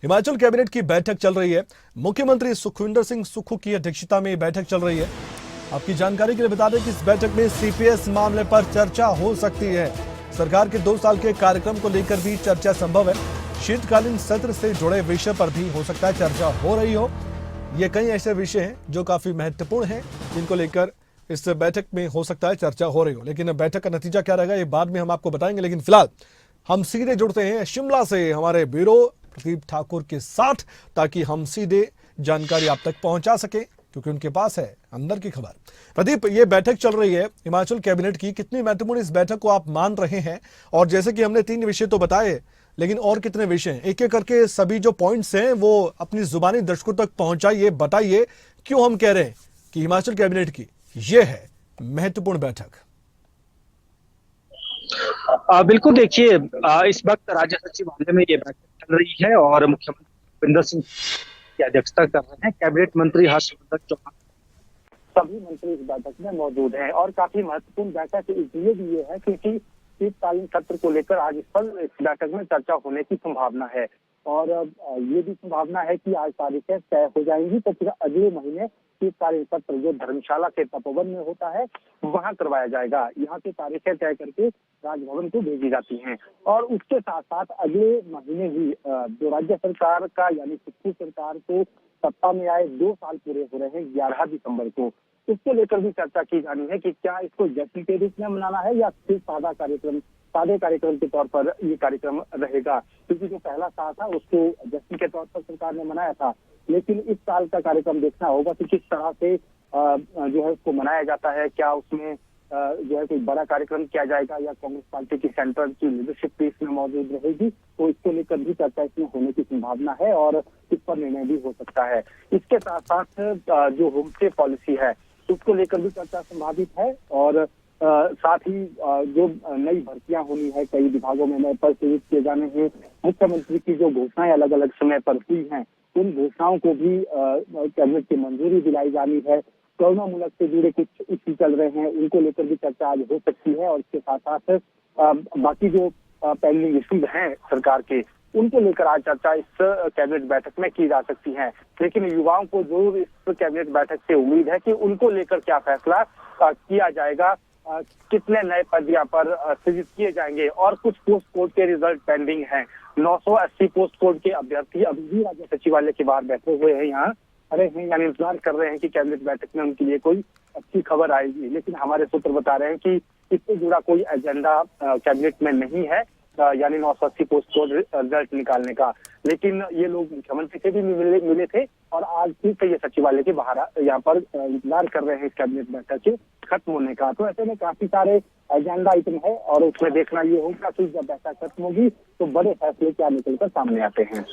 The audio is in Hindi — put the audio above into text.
हिमाचल कैबिनेट की बैठक चल रही है। मुख्यमंत्री सुखविंदर सिंह सुक्खू की अध्यक्षता में बैठक चल रही है। आपकी जानकारी के लिए बता दें कि इस बैठक में सीपीएस मामले पर चर्चा हो सकती है। सरकार के 2 साल के कार्यक्रम को लेकर भी चर्चा संभव है। शीतकालीन सत्र से जुड़े विषय पर भी हो सकता है चर्चा हो रही हो। ये कई ऐसे विषय हैं जो काफी महत्वपूर्ण हैं, जिनको लेकर इस बैठक में हो सकता है चर्चा हो रही हो। लेकिन बैठक का नतीजा क्या रहेगा ये बाद में हम आपको बताएंगे। लेकिन फिलहाल हम सीधे जुड़ते हैं शिमला से हमारे ब्यूरो प्रदीप ठाकुर के साथ, ताकि हम सीधे जानकारी आप तक पहुंचा सके, क्योंकि उनके पास है अंदर की खबर। प्रदीप, ये बैठक चल रही है हिमाचल कैबिनेट की, कितनी महत्वपूर्ण इस बैठक को आप मान रहे हैं? और जैसे कि हमने 3 विषय तो बताए, लेकिन और कितने विषय हैं? एक एक करके सभी जो पॉइंट्स हैं वो अपनी जुबानी दर्शकों तक पहुंचाइए, बताइए क्यों हम कह रहे हैं कि हिमाचल कैबिनेट की ये है महत्वपूर्ण बैठक। बिल्कुल देखिए, इस वक्त राज्य सचिवालय में ये बैठक चल रही है और मुख्यमंत्री भूपेंद्र सिंह की अध्यक्षता कर रहे हैं। कैबिनेट मंत्री हर्षवर्धन चौहान सभी मंत्री इस बैठक में मौजूद हैं और काफी महत्वपूर्ण बैठक इसलिए भी ये है क्योंकि शीतकालीन सत्र को लेकर आज इस बैठक में चर्चा होने की संभावना है और ये भी संभावना है कि आज तारीखें तय हो जाएंगी तो फिर अगले महीने शीतकालीन सत्र जो धर्मशाला के तपोवन में होता है वहां करवाया जाएगा। यहाँ की तारीखें तय करके राजभवन को भेजी जाती हैं और उसके साथ साथ अगले महीने ही जो राज्य सरकार का यानी सुक्खू सरकार को सत्ता में आए 2 साल पूरे हो रहे हैं 11 दिसंबर को, इसको लेकर भी चर्चा की जानी है कि क्या इसको जश्न के रूप में मनाना है या फिर सादे कार्यक्रम के तौर पर ये कार्यक्रम रहेगा। क्योंकि जो पहला साल था उसको जश्न के तौर पर सरकार ने मनाया था, लेकिन इस साल का कार्यक्रम देखना होगा कि किस तरह से जो है उसको मनाया जाता है। क्या उसमें जो है कोई बड़ा कार्यक्रम किया जाएगा या कांग्रेस पार्टी की सेंट्रल की लीडरशिप भी इसमें मौजूद रहेगी, तो इसको लेकर भी चर्चा इसमें होने की संभावना है और इस पर निर्णय भी हो सकता है। इसके साथ साथ जो होम स्टे पॉलिसी है उसको लेकर भी चर्चा संभावित है और साथ ही जो नई भर्तियां होनी है, कई विभागों में नए पद सृजित किए जाने हैं, मुख्यमंत्री की जो घोषणाएं अलग अलग समय पर हुई हैं उन घोषणाओं को भी कैबिनेट की मंजूरी दिलाई जानी है। कोरोना मुल्क से जुड़े कुछ इश्यू चल रहे हैं उनको लेकर भी चर्चा आज हो सकती है और इसके साथ साथ बाकी जो पेंडिंग इश्यूज हैं सरकार के उनको लेकर आज चर्चा इस कैबिनेट बैठक में की जा सकती है। लेकिन युवाओं को जरूर इस कैबिनेट बैठक से उम्मीद है कि उनको लेकर क्या फैसला किया जाएगा, कितने नए पद यहाँ पर सृजित किए जाएंगे और कुछ पोस्ट कोड के रिजल्ट पेंडिंग हैं। 980 पोस्ट कोड के अभ्यर्थी अभी भी राज्य सचिवालय के बाहर बैठे हुए हैं, यहाँ खड़े हैं, यानी इंतजार कर रहे हैं कि कैबिनेट बैठक में उनके लिए कोई अच्छी खबर आएगी। लेकिन हमारे सूत्र बता रहे हैं कि इससे जुड़ा कोई एजेंडा कैबिनेट में नहीं है, यानी 980 पोस्ट कोड रिजल्ट निकालने का। लेकिन ये लोग मुख्यमंत्री से भी मिले थे और आज फिर से ये सचिवालय के बाहर यहाँ पर इंतजार कर रहे हैं इस कैबिनेट बैठक के खत्म होने का। तो ऐसे में काफी सारे एजेंडा आइटम है और उसमें देखना ये होगा कि जब बैठक खत्म होगी तो बड़े फैसले क्या निकलकर सामने आते हैं।